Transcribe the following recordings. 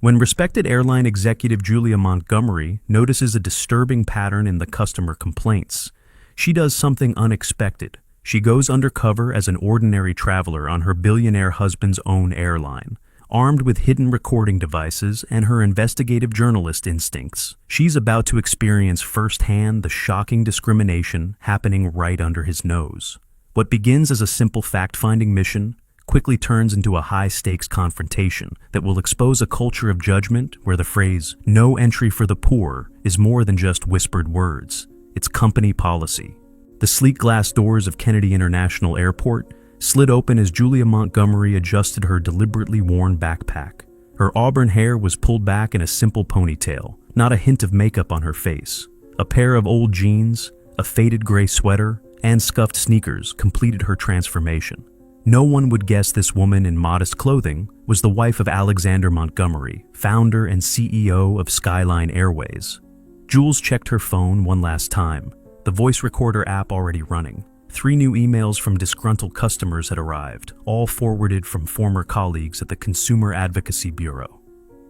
When respected airline executive Julia Montgomery notices a disturbing pattern in the customer complaints, she does something unexpected. She goes undercover as an ordinary traveler on her billionaire husband's own airline. Armed with hidden recording devices and her investigative journalist instincts, she's about to experience firsthand the shocking discrimination happening right under his nose. What begins as a simple fact-finding mission quickly turns into a high-stakes confrontation that will expose a culture of judgment where the phrase, "no entry for the poor," is more than just whispered words. It's company policy. The sleek glass doors of Kennedy International Airport slid open as Julia Montgomery adjusted her deliberately worn backpack. Her auburn hair was pulled back in a simple ponytail, not a hint of makeup on her face. A pair of old jeans, a faded gray sweater, and scuffed sneakers completed her transformation. No one would guess this woman in modest clothing was the wife of Alexander Montgomery, founder and CEO of Skyline Airways. Jules checked her phone one last time, the voice recorder app already running. 3 new emails from disgruntled customers had arrived, all forwarded from former colleagues at the Consumer Advocacy Bureau.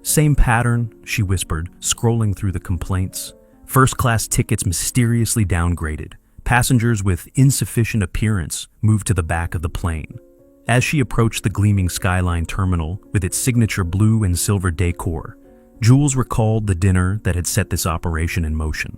"Same pattern," she whispered, scrolling through the complaints. "First-class tickets mysteriously downgraded. Passengers with insufficient appearance moved to the back of the plane." As she approached the gleaming Skyline terminal with its signature blue and silver decor, Jules recalled the dinner that had set this operation in motion.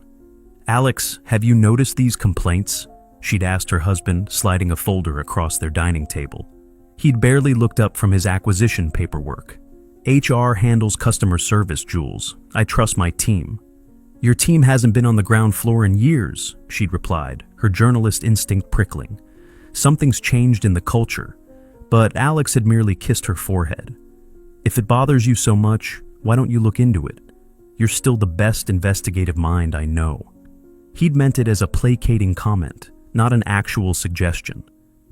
"Alex, have you noticed these complaints?" she'd asked her husband, sliding a folder across their dining table. He'd barely looked up from his acquisition paperwork. "HR handles customer service, Jules. I trust my team." "Your team hasn't been on the ground floor in years," she'd replied, her journalist instinct prickling. Something's changed in the culture, but Alex had merely kissed her forehead. "If it bothers you so much, why don't you look into it? You're still the best investigative mind I know." He'd meant it as a placating comment, not an actual suggestion.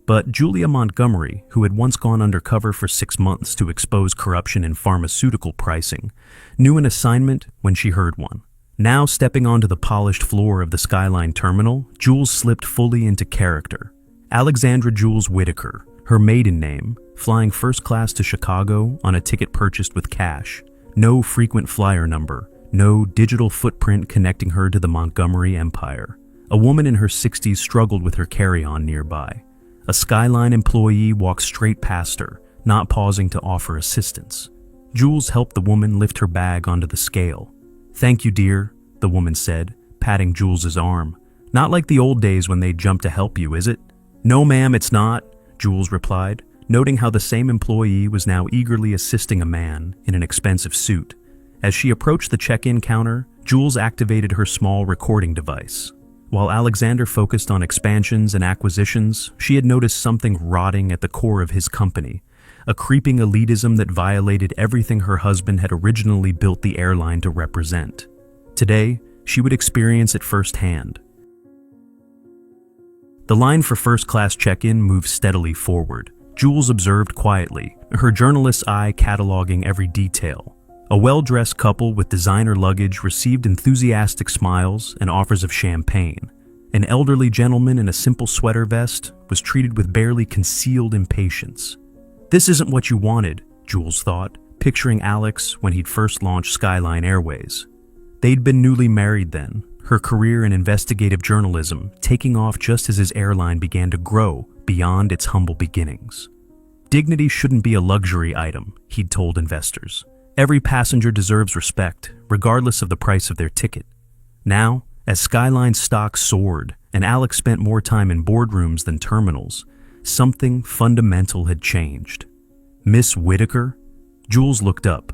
But Julia Montgomery, who had once gone undercover for 6 months to expose corruption in pharmaceutical pricing, knew an assignment when she heard one. Now stepping onto the polished floor of the Skyline terminal, Jules slipped fully into character. Alexandra Jules Whitaker, her maiden name, flying first class to Chicago on a ticket purchased with cash. No frequent flyer number, no digital footprint connecting her to the Montgomery empire. A woman in her 60s struggled with her carry-on nearby. A Skyline employee walked straight past her, not pausing to offer assistance. Jules helped the woman lift her bag onto the scale. "Thank you, dear," the woman said, patting Jules's arm. "Not like the old days when they'd jump to help you, is it?" "No, ma'am, it's not," Jules replied, noting how the same employee was now eagerly assisting a man in an expensive suit. As she approached the check-in counter, Jules activated her small recording device. While Alexander focused on expansions and acquisitions, she had noticed something rotting at the core of his company, a creeping elitism that violated everything her husband had originally built the airline to represent. Today, she would experience it firsthand. The line for first-class check-in moved steadily forward. Jules observed quietly, her journalist's eye cataloging every detail. A well-dressed couple with designer luggage received enthusiastic smiles and offers of champagne. An elderly gentleman in a simple sweater vest was treated with barely concealed impatience. This isn't what you wanted, Jules thought, picturing Alex when he'd first launched Skyline Airways. They'd been newly married then, her career in investigative journalism taking off just as his airline began to grow beyond its humble beginnings. Dignity shouldn't be a luxury item, he'd told investors. Every passenger deserves respect, regardless of the price of their ticket. Now, as Skyline's stock soared and Alex spent more time in boardrooms than terminals, something fundamental had changed. "Miss Whitaker?" Jules looked up.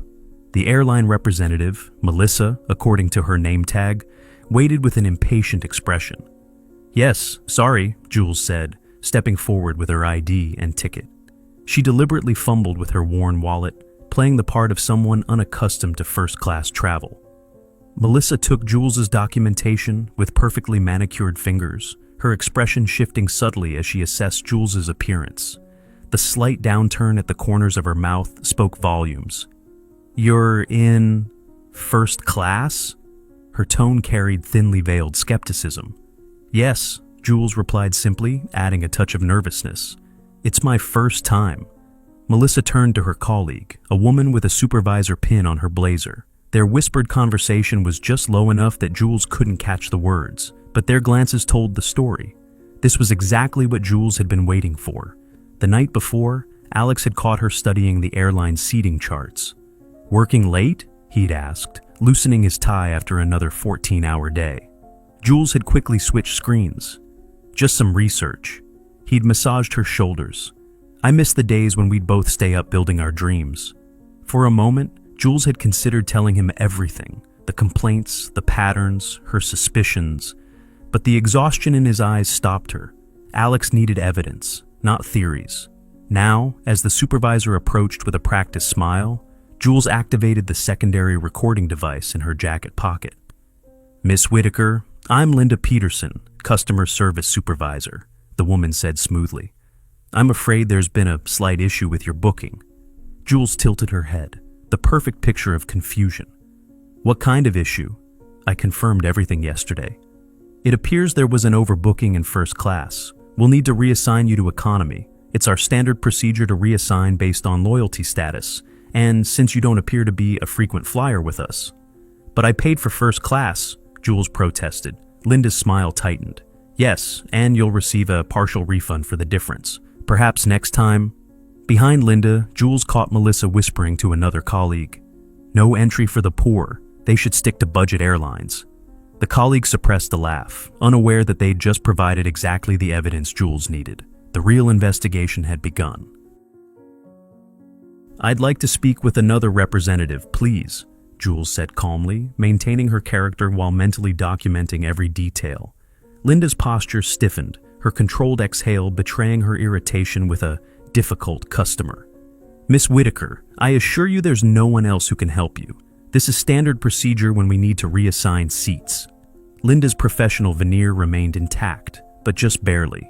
The airline representative, Melissa, according to her name tag, waited with an impatient expression. "Yes, sorry," Jules said, stepping forward with her ID and ticket. She deliberately fumbled with her worn wallet, playing the part of someone unaccustomed to first-class travel. Melissa took Jules's documentation with perfectly manicured fingers, her expression shifting subtly as she assessed Jules's appearance. The slight downturn at the corners of her mouth spoke volumes. "You're in first class?" Her tone carried thinly veiled skepticism. "Yes," Jules replied simply, adding a touch of nervousness. "It's my first time." Melissa turned to her colleague, a woman with a supervisor pin on her blazer. Their whispered conversation was just low enough that Jules couldn't catch the words, but their glances told the story. This was exactly what Jules had been waiting for. The night before, Alex had caught her studying the airline seating charts. "Working late?" he'd asked, loosening his tie after another 14-hour day. Jules had quickly switched screens. "Just some research." He'd massaged her shoulders. "I miss the days when we'd both stay up building our dreams." For a moment, Jules had considered telling him everything, the complaints, the patterns, her suspicions, but the exhaustion in his eyes stopped her. Alex needed evidence, not theories. Now, as the supervisor approached with a practiced smile, Jules activated the secondary recording device in her jacket pocket. "Miss Whitaker, I'm Linda Peterson, customer service supervisor," the woman said smoothly. "I'm afraid there's been a slight issue with your booking." Jules tilted her head, the perfect picture of confusion. "What kind of issue?" "I confirmed everything yesterday. It appears there was an overbooking in first class. We'll need to reassign you to economy. It's our standard procedure to reassign based on loyalty status, and since you don't appear to be a frequent flyer with us." "But I paid for first class," Jules protested. Linda's smile tightened. "Yes, and you'll receive a partial refund for the difference. Perhaps next time." Behind Linda, Jules caught Melissa whispering to another colleague. "No entry for the poor. They should stick to budget airlines." The colleague suppressed a laugh, unaware that they'd just provided exactly the evidence Jules needed. The real investigation had begun. "I'd like to speak with another representative, please," Jules said calmly, maintaining her character while mentally documenting every detail. Linda's posture stiffened, her controlled exhale betraying her irritation with a difficult customer. "Miss Whitaker, I assure you there's no one else who can help you. This is standard procedure when we need to reassign seats." Linda's professional veneer remained intact, but just barely.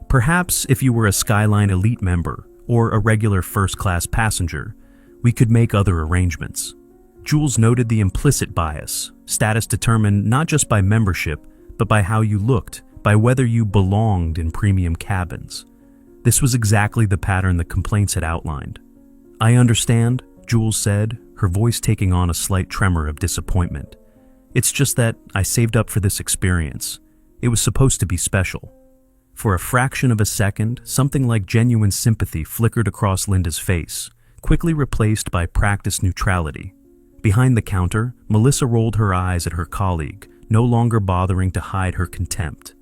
"Perhaps if you were a Skyline Elite member or a regular first-class passenger, we could make other arrangements." Jules noted the implicit bias, status determined not just by membership, but by how you looked, by whether you belonged in premium cabins. This was exactly the pattern the complaints had outlined. "I understand," Jules said, her voice taking on a slight tremor of disappointment. "It's just that I saved up for this experience. It was supposed to be special." For a fraction of a second, something like genuine sympathy flickered across Linda's face, quickly replaced by practiced neutrality. Behind the counter, Melissa rolled her eyes at her colleague, no longer bothering to hide her contempt.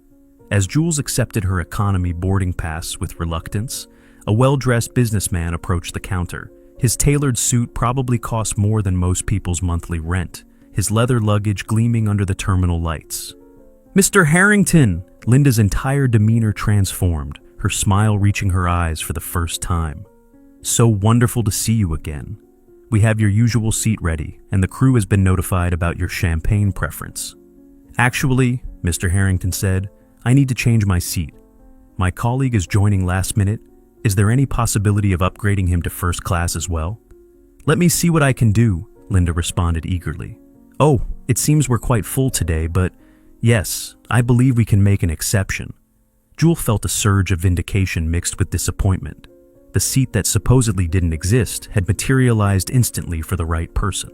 As Jules accepted her economy boarding pass with reluctance, a well-dressed businessman approached the counter. His tailored suit probably cost more than most people's monthly rent, his leather luggage gleaming under the terminal lights. "Mr. Harrington!" Linda's entire demeanor transformed, her smile reaching her eyes for the first time. "So wonderful to see you again. We have your usual seat ready, and the crew has been notified about your champagne preference." "Actually," Mr. Harrington said, "I need to change my seat. My colleague is joining last minute. Is there any possibility of upgrading him to first class as well?" "Let me see what I can do," Linda responded eagerly. "Oh, it seems we're quite full today, but yes, I believe we can make an exception." Jewel felt a surge of vindication mixed with disappointment. The seat that supposedly didn't exist had materialized instantly for the right person.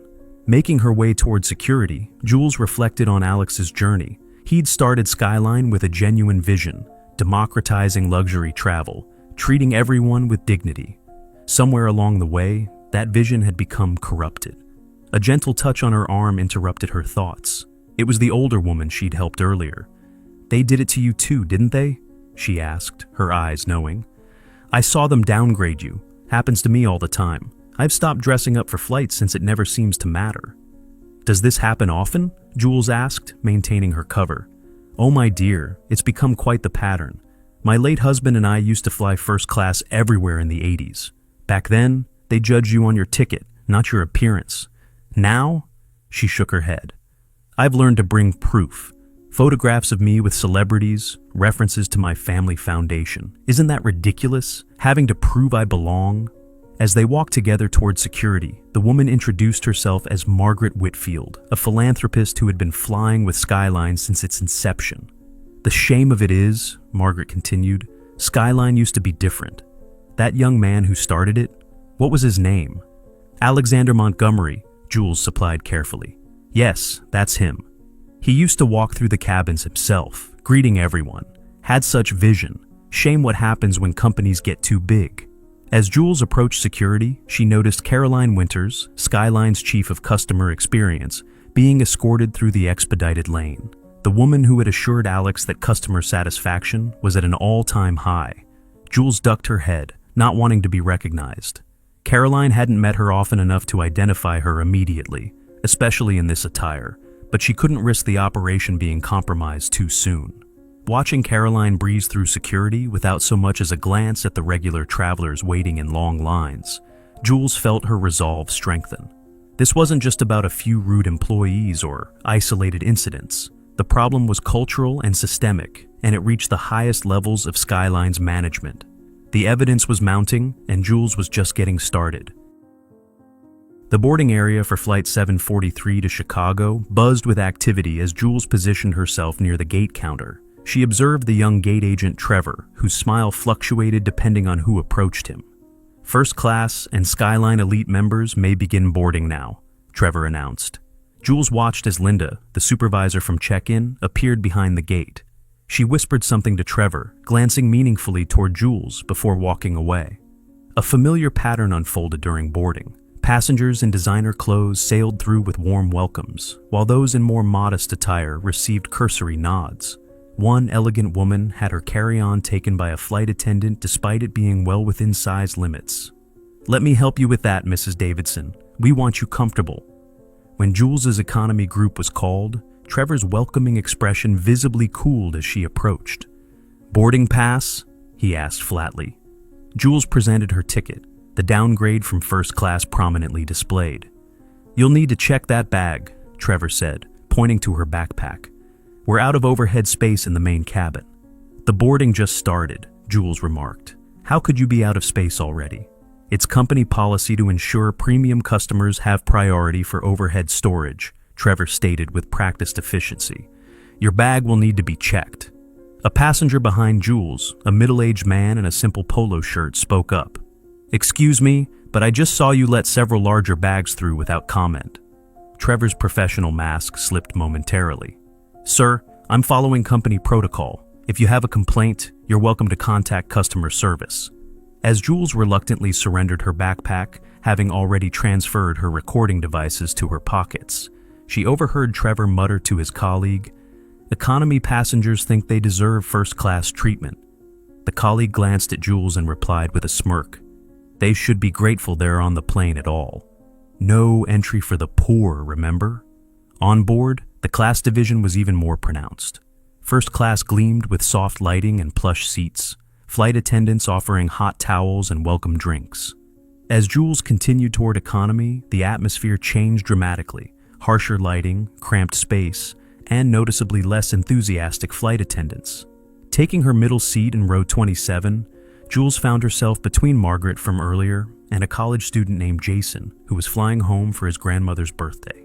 Making her way toward security, Jules reflected on Alex's journey. He'd started Skyline with a genuine vision, democratizing luxury travel, treating everyone with dignity. Somewhere along the way, that vision had become corrupted. A gentle touch on her arm interrupted her thoughts. It was the older woman she'd helped earlier. "They did it to you too, didn't they?" she asked, her eyes knowing. "I saw them downgrade you. Happens to me all the time. I've stopped dressing up for flights since it never seems to matter." "Does this happen often?" Jules asked, maintaining her cover. "Oh my dear, it's become quite the pattern. My late husband and I used to fly first class everywhere in the 80s. Back then, they judged you on your ticket, not your appearance. Now?" She shook her head. "I've learned to bring proof. Photographs of me with celebrities, references to my family foundation. Isn't that ridiculous? Having to prove I belong?" As they walked together toward security, the woman introduced herself as Margaret Whitfield, a philanthropist who had been flying with Skyline since its inception. "The shame of it is," Margaret continued, "Skyline used to be different. That young man who started it? What was his name? Alexander Montgomery, Jules supplied carefully. Yes, that's him. He used to walk through the cabins himself, greeting everyone. Had such vision. Shame what happens when companies get too big. As Jules approached security, she noticed Caroline Winters, Skyline's chief of customer experience, being escorted through the expedited lane. The woman who had assured Alex that customer satisfaction was at an all-time high. Jules ducked her head, not wanting to be recognized. Caroline hadn't met her often enough to identify her immediately, especially in this attire, but she couldn't risk the operation being compromised too soon. Watching Caroline breeze through security without so much as a glance at the regular travelers waiting in long lines, Jules felt her resolve strengthen. This wasn't just about a few rude employees or isolated incidents. The problem was cultural and systemic, and it reached the highest levels of Skyline's management. The evidence was mounting, and Jules was just getting started. The boarding area for Flight 743 to Chicago buzzed with activity as Jules positioned herself near the gate counter. She observed the young gate agent Trevor, whose smile fluctuated depending on who approached him. First class and Skyline Elite members may begin boarding now, Trevor announced. Jules watched as Linda, the supervisor from check-in, appeared behind the gate. She whispered something to Trevor, glancing meaningfully toward Jules before walking away. A familiar pattern unfolded during boarding. Passengers in designer clothes sailed through with warm welcomes, while those in more modest attire received cursory nods. One elegant woman had her carry-on taken by a flight attendant despite it being well within size limits. "Let me help you with that, Mrs. Davidson. We want you comfortable." When Jules's economy group was called, Trevor's welcoming expression visibly cooled as she approached. "Boarding pass?" he asked flatly. Jules presented her ticket, the downgrade from first class prominently displayed. "You'll need to check that bag," Trevor said, pointing to her backpack. "We're out of overhead space in the main cabin." "The boarding just started," Jules remarked. "How could you be out of space already?" "It's company policy to ensure premium customers have priority for overhead storage," Trevor stated with practiced efficiency. "Your bag will need to be checked." A passenger behind Jules, a middle-aged man in a simple polo shirt, spoke up. "Excuse me, but I just saw you let several larger bags through without comment." Trevor's professional mask slipped momentarily. "Sir, I'm following company protocol. If you have a complaint, you're welcome to contact customer service." As Jules reluctantly surrendered her backpack, having already transferred her recording devices to her pockets, she overheard Trevor mutter to his colleague, "Economy passengers think they deserve first-class treatment." The colleague glanced at Jules and replied with a smirk, "They should be grateful they're on the plane at all. No entry for the poor, remember?" On board, the class division was even more pronounced. First class gleamed with soft lighting and plush seats, flight attendants offering hot towels and welcome drinks. As Jules continued toward economy, the atmosphere changed dramatically. Harsher lighting, cramped space, and noticeably less enthusiastic flight attendants. Taking her middle seat in row 27, Jules found herself between Margaret from earlier and a college student named Jason, who was flying home for his grandmother's birthday.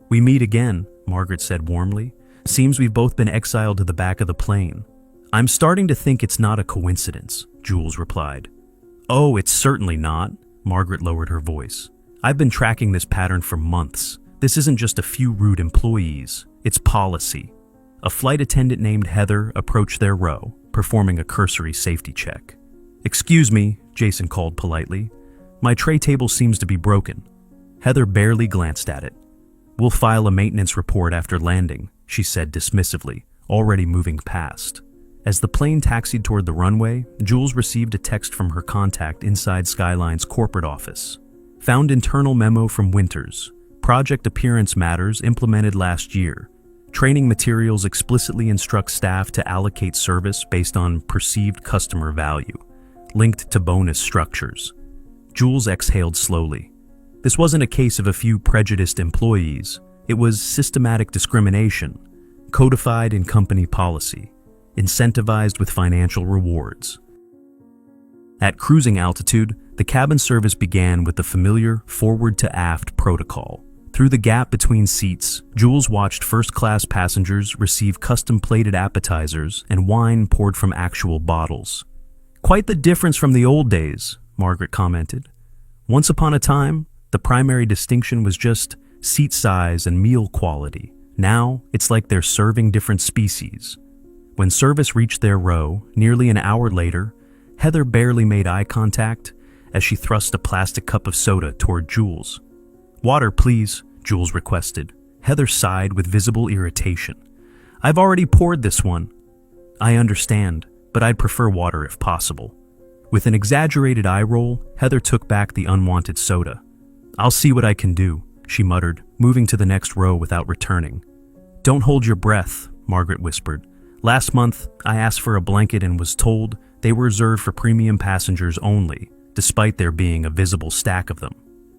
"We meet again," Margaret said warmly. "Seems we've both been exiled to the back of the plane." "I'm starting to think it's not a coincidence," Jules replied. "Oh, it's certainly not," Margaret lowered her voice. "I've been tracking this pattern for months. This isn't just a few rude employees, it's policy." A flight attendant named Heather approached their row, performing a cursory safety check. "Excuse me," Jason called politely. "My tray table seems to be broken." Heather barely glanced at it. "We'll file a maintenance report after landing," she said dismissively, already moving past. As the plane taxied toward the runway, Jules received a text from her contact inside Skyline's corporate office. Found internal memo from Winters. Project appearance matters implemented last year. Training materials explicitly instruct staff to allocate service based on perceived customer value, linked to bonus structures. Jules exhaled slowly. This wasn't a case of a few prejudiced employees. It was systematic discrimination, codified in company policy, incentivized with financial rewards. At cruising altitude, the cabin service began with the familiar forward-to-aft protocol. Through the gap between seats, Jules watched first-class passengers receive custom-plated appetizers and wine poured from actual bottles. Quite the difference from the old days, Margaret commented. Once upon a time, the primary distinction was just seat size and meal quality. Now, it's like they're serving different species. When service reached their row, nearly an hour later, Heather barely made eye contact as she thrust a plastic cup of soda toward Jules. "Water, please," Jules requested. Heather sighed with visible irritation. "I've already poured this one." "I understand, but I'd prefer water if possible." With an exaggerated eye roll, Heather took back the unwanted soda. "I'll see what I can do," she muttered, moving to the next row without returning. "Don't hold your breath," Margaret whispered. "Last month, I asked for a blanket and was told they were reserved for premium passengers only, despite there being a visible stack of them."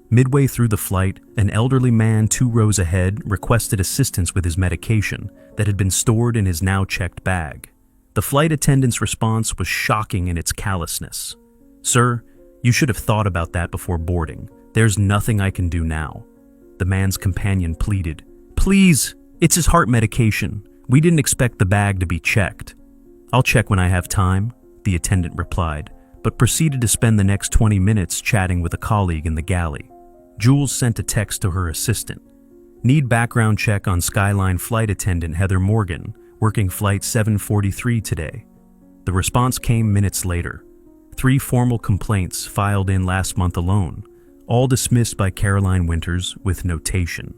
Midway through the flight, an elderly man 2 rows ahead requested assistance with his medication that had been stored in his now-checked bag. The flight attendant's response was shocking in its callousness. "Sir, you should have thought about that before boarding. There's nothing I can do now." The man's companion pleaded. "Please, it's his heart medication. We didn't expect the bag to be checked." "I'll check when I have time," the attendant replied, but proceeded to spend the next 20 minutes chatting with a colleague in the galley. Jules sent a text to her assistant. "Need background check on Skyline flight attendant Heather Morgan, working flight 743 today." The response came minutes later. 3 formal complaints filed in last month alone, all dismissed by Caroline Winters with notation.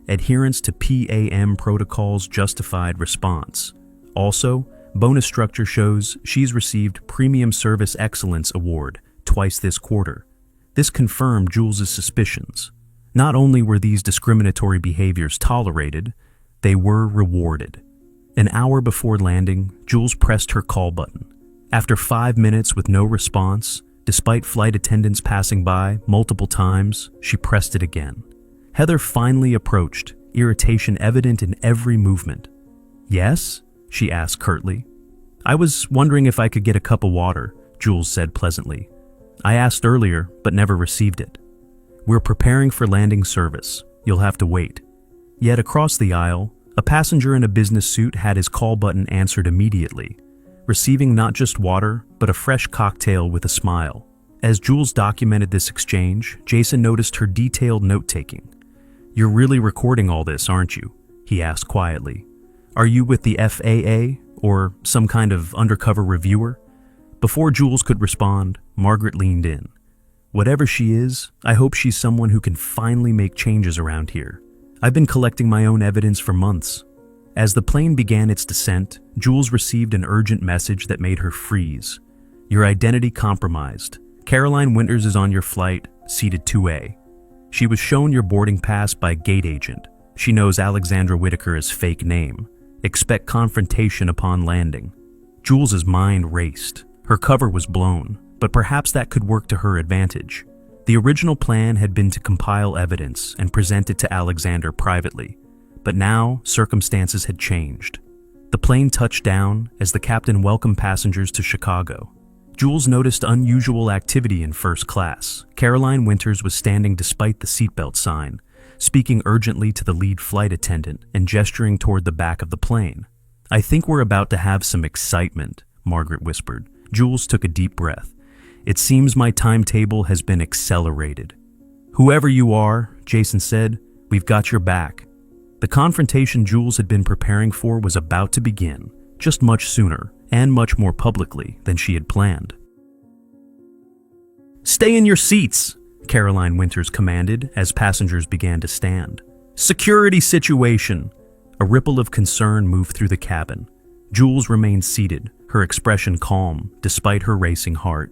Adherence to PAM protocols justified response. Also, bonus structure shows she's received Premium Service Excellence Award twice this quarter. This confirmed Jules's suspicions. Not only were these discriminatory behaviors tolerated, they were rewarded. An hour before landing, Jules pressed her call button. After 5 minutes with no response, despite flight attendants passing by multiple times, she pressed it again. Heather finally approached, irritation evident in every movement. "Yes?" she asked curtly. "I was wondering if I could get a cup of water," Jules said pleasantly. "I asked earlier, but never received it." "We're preparing for landing service. You'll have to wait." Yet across the aisle, a passenger in a business suit had his call button answered immediately, receiving not just water, but a fresh cocktail with a smile. As Jules documented this exchange, Jason noticed her detailed note-taking. "You're really recording all this, aren't you?" he asked quietly. "Are you with the FAA or some kind of undercover reviewer?" Before Jules could respond, Margaret leaned in. "Whatever she is, I hope she's someone who can finally make changes around here. I've been collecting my own evidence for months." As the plane began its descent, Jules received an urgent message that made her freeze. "Your identity compromised. Caroline Winters is on your flight, seated 2A. She was shown your boarding pass by gate agent. She knows Alexandra Whitaker's fake name. Expect confrontation upon landing." Jules's mind raced. Her cover was blown, but perhaps that could work to her advantage. The original plan had been to compile evidence and present it to Alexander privately, but now circumstances had changed. The plane touched down as the captain welcomed passengers to Chicago. Jules noticed unusual activity in first class. Caroline Winters was standing despite the seatbelt sign, speaking urgently to the lead flight attendant and gesturing toward the back of the plane. "I think we're about to have some excitement," Margaret whispered. Jules took a deep breath. "It seems my timetable has been accelerated." "Whoever you are," Jason said, "we've got your back." The confrontation Jules had been preparing for was about to begin, just much sooner and much more publicly than she had planned. "Stay in your seats," Caroline Winters commanded as passengers began to stand. "Security situation." A ripple of concern moved through the cabin. Jules remained seated, her expression calm despite her racing heart.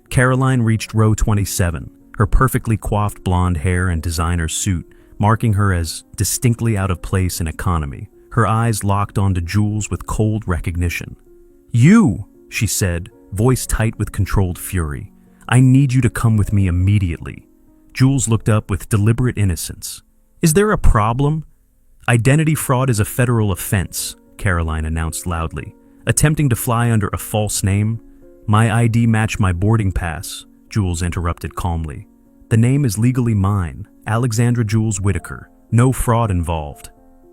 Caroline reached row 27, her perfectly coiffed blonde hair and designer suit marking her as distinctly out of place in economy. Her eyes locked onto Jules with cold recognition. "You," she said, voice tight with controlled fury. "I need you to come with me immediately." Jules looked up with deliberate innocence. "Is there a problem?" "Identity fraud is a federal offense," Caroline announced loudly. "Attempting to fly under a false name?" "My ID matched my boarding pass," Jules interrupted calmly. "The name is legally mine, Alexandra Jules Whitaker. No fraud involved."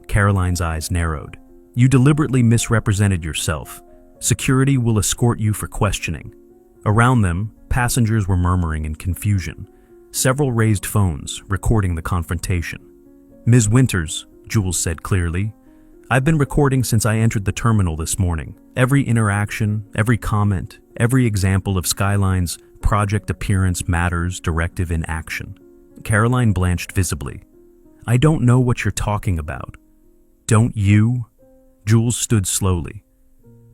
Caroline's eyes narrowed. "You deliberately misrepresented yourself. Security will escort you for questioning." Around them, passengers were murmuring in confusion. Several raised phones, recording the confrontation. "Ms. Winters," Jules said clearly, "I've been recording since I entered the terminal this morning. Every interaction, every comment, every example of Skyline's Project Appearance Matters directive in action." Caroline blanched visibly. "I don't know what you're talking about." "Don't you?" Jules stood slowly.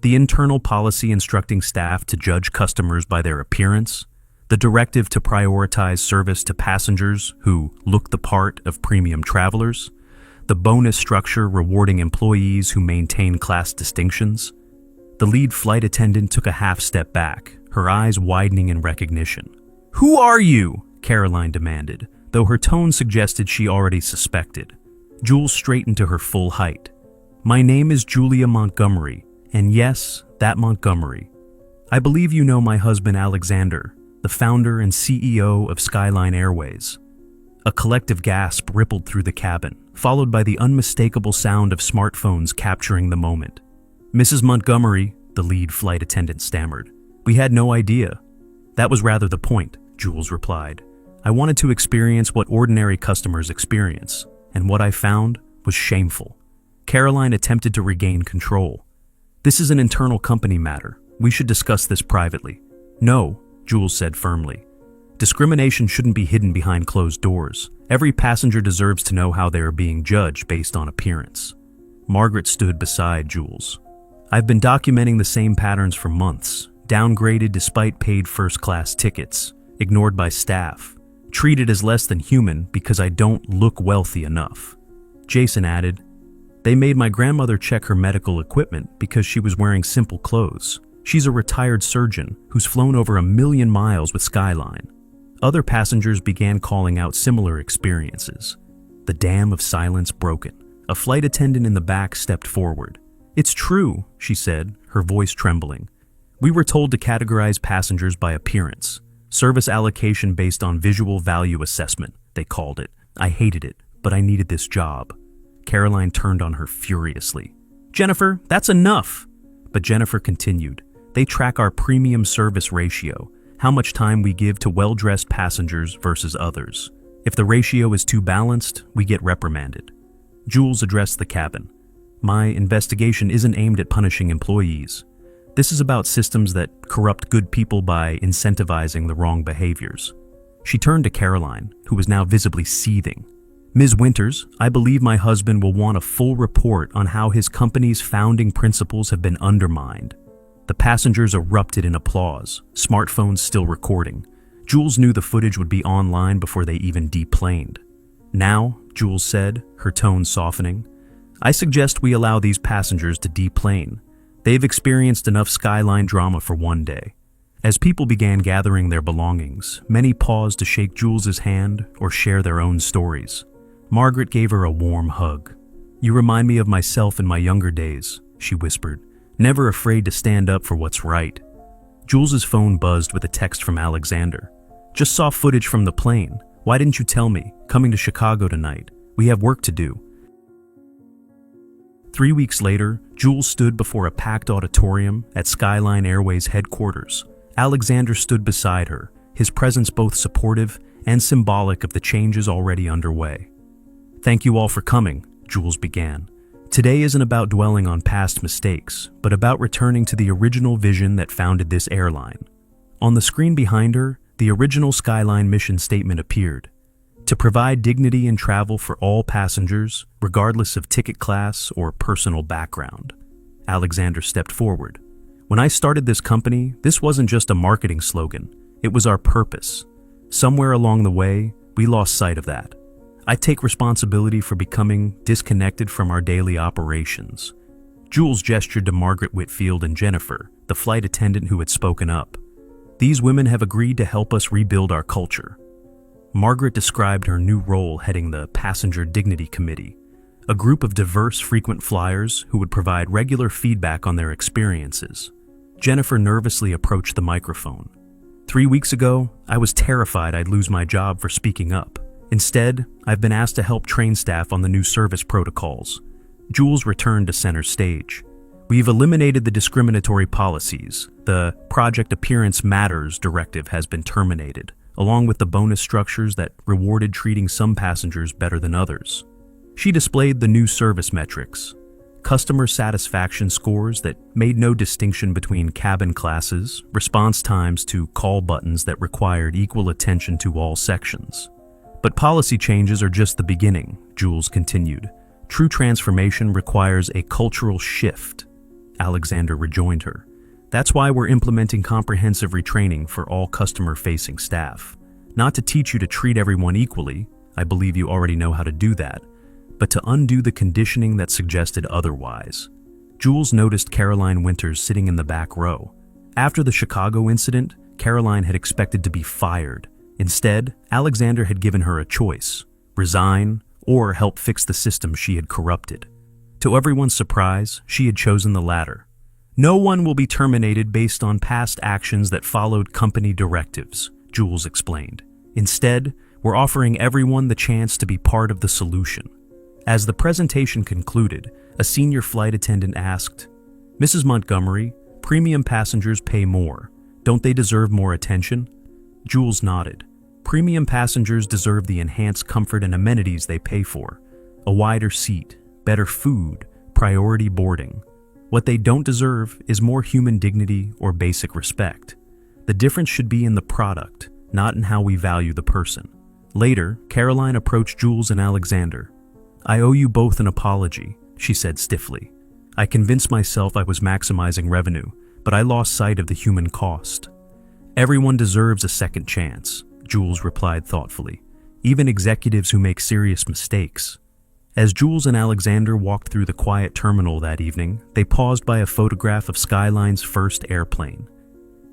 "The internal policy instructing staff to judge customers by their appearance, the directive to prioritize service to passengers who look the part of premium travelers, the bonus structure rewarding employees who maintain class distinctions." The lead flight attendant took a half step back, her eyes widening in recognition. "Who are you?" Caroline demanded, though her tone suggested she already suspected. Jules straightened to her full height. "My name is Julia Montgomery, and yes, that Montgomery. I believe you know my husband Alexander, the founder and CEO of Skyline Airways." A collective gasp rippled through the cabin, followed by the unmistakable sound of smartphones capturing the moment. "Mrs. Montgomery," the lead flight attendant stammered, "we had no idea." "That was rather the point," Jules replied. "I wanted to experience what ordinary customers experience, and what I found was shameful." Caroline attempted to regain control. "This is an internal company matter. We should discuss this privately." "No," Jules said firmly. "Discrimination shouldn't be hidden behind closed doors. Every passenger deserves to know how they are being judged based on appearance." Margaret stood beside Jules. "I've been documenting the same patterns for months, downgraded despite paid first-class tickets, ignored by staff, treated as less than human because I don't look wealthy enough." Jason added, "They made my grandmother check her medical equipment because she was wearing simple clothes. She's a retired surgeon who's flown over 1 million miles with Skyline." Other passengers began calling out similar experiences. The dam of silence broken. A flight attendant in the back stepped forward. "It's true," she said, her voice trembling. "We were told to categorize passengers by appearance. Service allocation based on visual value assessment, they called it. I hated it, but I needed this job." Caroline turned on her furiously. "Jennifer, that's enough!" But Jennifer continued. "They track our premium service ratio, how much time we give to well-dressed passengers versus others. If the ratio is too balanced, we get reprimanded." Jules addressed the cabin. "My investigation isn't aimed at punishing employees. This is about systems that corrupt good people by incentivizing the wrong behaviors." She turned to Caroline, who was now visibly seething. "Ms. Winters, I believe my husband will want a full report on how his company's founding principles have been undermined." The passengers erupted in applause, smartphones still recording. Jules knew the footage would be online before they even deplaned. "Now," Jules said, her tone softening, "I suggest we allow these passengers to deplane. They've experienced enough Skyline drama for one day." As people began gathering their belongings, many paused to shake Jules's hand or share their own stories. Margaret gave her a warm hug. "You remind me of myself in my younger days," she whispered, "never afraid to stand up for what's right." Jules's phone buzzed with a text from Alexander. "Just saw footage from the plane. Why didn't you tell me? Coming to Chicago tonight. We have work to do." 3 weeks later, Jules stood before a packed auditorium at Skyline Airways headquarters. Alexander stood beside her, his presence both supportive and symbolic of the changes already underway. "Thank you all for coming," Jules began. "Today isn't about dwelling on past mistakes, but about returning to the original vision that founded this airline." On the screen behind her, the original Skyline mission statement appeared. To provide dignity in travel for all passengers, regardless of ticket class or personal background. Alexander stepped forward. "When I started this company, this wasn't just a marketing slogan. It was our purpose. Somewhere along the way, we lost sight of that. I take responsibility for becoming disconnected from our daily operations." Jules gestured to Margaret Whitfield and Jennifer, the flight attendant who had spoken up. "These women have agreed to help us rebuild our culture." Margaret described her new role heading the Passenger Dignity Committee, a group of diverse frequent flyers who would provide regular feedback on their experiences. Jennifer nervously approached the microphone. 3 weeks ago, I was terrified I'd lose my job for speaking up. Instead, I've been asked to help train staff on the new service protocols." Jules returned to center stage. We've eliminated the discriminatory policies. The Project Appearance Matters directive has been terminated, along with the bonus structures that rewarded treating some passengers better than others. She displayed the new service metrics, customer satisfaction scores that made no distinction between cabin classes, response times to call buttons that required equal attention to all sections. But policy changes are just the beginning, Jules continued. True transformation requires a cultural shift. Alexander rejoined her. That's why we're implementing comprehensive retraining for all customer-facing staff. Not to teach you to treat everyone equally, I believe you already know how to do that, but to undo the conditioning that suggested otherwise. Jules noticed Caroline Winters sitting in the back row. After the Chicago incident, Caroline had expected to be fired. Instead, Alexander had given her a choice: resign or help fix the system she had corrupted. To everyone's surprise, she had chosen the latter. No one will be terminated based on past actions that followed company directives, Jules explained. Instead, we're offering everyone the chance to be part of the solution. As the presentation concluded, a senior flight attendant asked, "Mrs. Montgomery, premium passengers pay more. Don't they deserve more attention?" Jules nodded. Premium passengers deserve the enhanced comfort and amenities they pay for. A wider seat, better food, priority boarding. What they don't deserve is more human dignity or basic respect. The difference should be in the product, not in how we value the person. Later, Caroline approached Jules and Alexander. "I owe you both an apology," she said stiffly. "I convinced myself I was maximizing revenue, but I lost sight of the human cost." "Everyone deserves a second chance," Jules replied thoughtfully, "even executives who make serious mistakes." As Jules and Alexander walked through the quiet terminal that evening, they paused by a photograph of Skyline's first airplane.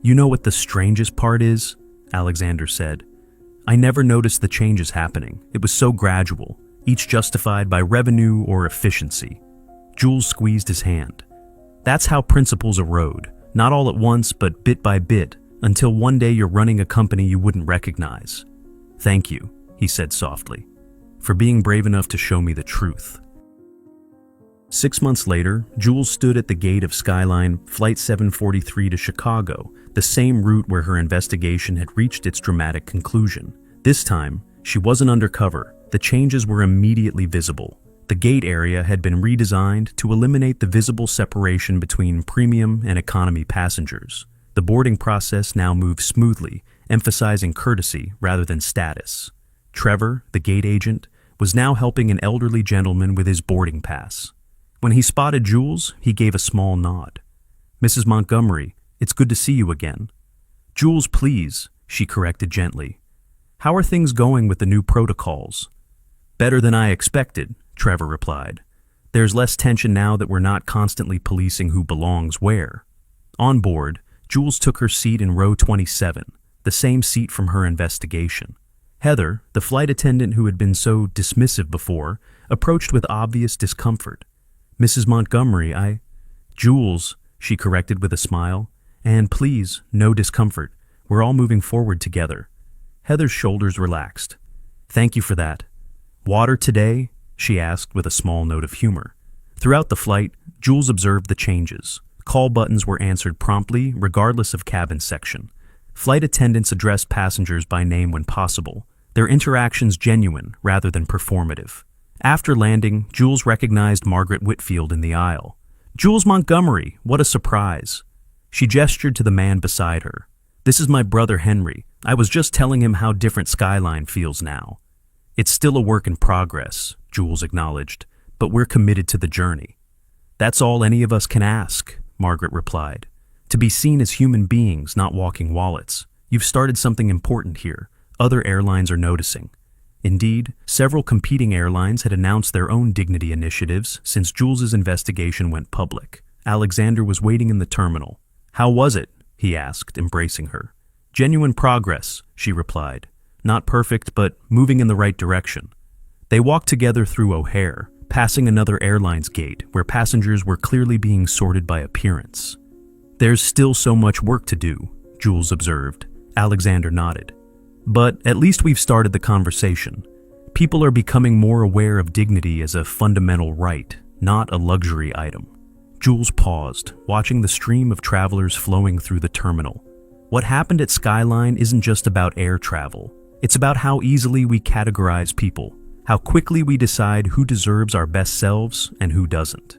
"You know what the strangest part is?" Alexander said. "I never noticed the changes happening. It was so gradual, each justified by revenue or efficiency." Jules squeezed his hand. "That's how principles erode, not all at once, but bit by bit, until one day you're running a company you wouldn't recognize." "Thank you," he said softly, "for being brave enough to show me the truth." 6 months later, Jules stood at the gate of Skyline Flight 743 to Chicago, the same route where her investigation had reached its dramatic conclusion. This time, she wasn't undercover. The changes were immediately visible. The gate area had been redesigned to eliminate the visible separation between premium and economy passengers. The boarding process now moved smoothly, emphasizing courtesy rather than status. Trevor, the gate agent, was now helping an elderly gentleman with his boarding pass. When he spotted Jules, he gave a small nod. "Mrs. Montgomery, it's good to see you again." "Jules, please," she corrected gently. "How are things going with the new protocols?" "Better than I expected," Trevor replied. "There's less tension now that we're not constantly policing who belongs where." On board, Jules took her seat in row 27, the same seat from her investigation. Heather, the flight attendant who had been so dismissive before, approached with obvious discomfort. "Mrs. Montgomery, Jules," she corrected with a smile. "And please, no discomfort. We're all moving forward together." Heather's shoulders relaxed. "Thank you for that. Water today?" she asked with a small note of humor. Throughout the flight, Jules observed the changes. Call buttons were answered promptly, regardless of cabin section. Flight attendants addressed passengers by name when possible, their interactions genuine rather than performative. After landing, Jules recognized Margaret Whitfield in the aisle. "Jules Montgomery, what a surprise." She gestured to the man beside her. "This is my brother Henry. I was just telling him how different Skyline feels now." "It's still a work in progress," Jules acknowledged, "but we're committed to the journey." "That's all any of us can ask," Margaret replied. "To be seen as human beings, not walking wallets. You've started something important here. Other airlines are noticing." Indeed, several competing airlines had announced their own dignity initiatives since Jules's investigation went public. Alexander was waiting in the terminal. "How was it?" he asked, embracing her. "Genuine progress," she replied. "Not perfect, but moving in the right direction." They walked together through O'Hare, passing another airline's gate where passengers were clearly being sorted by appearance. "There's still so much work to do," Jules observed. Alexander nodded. "But at least we've started the conversation. People are becoming more aware of dignity as a fundamental right, not a luxury item." Jules paused, watching the stream of travelers flowing through the terminal. What happened at Skyline isn't just about air travel. It's about how easily we categorize people, how quickly we decide who deserves our best selves and who doesn't.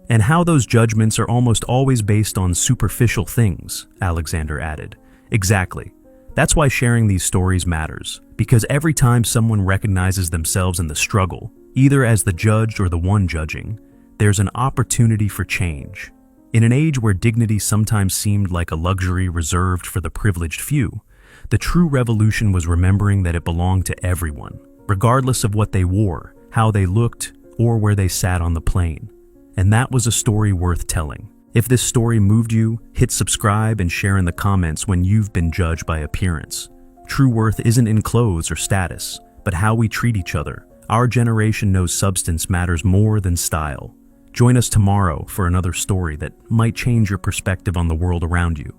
And how those judgments are almost always based on superficial things, Alexander added. Exactly. That's why sharing these stories matters, because every time someone recognizes themselves in the struggle, either as the judged or the one judging, there's an opportunity for change. In an age where dignity sometimes seemed like a luxury reserved for the privileged few, the true revolution was remembering that it belonged to everyone, regardless of what they wore, how they looked, or where they sat on the plane. And that was a story worth telling. If this story moved you, hit subscribe and share in the comments when you've been judged by appearance. True worth isn't in clothes or status, but how we treat each other. Our generation knows substance matters more than style. Join us tomorrow for another story that might change your perspective on the world around you.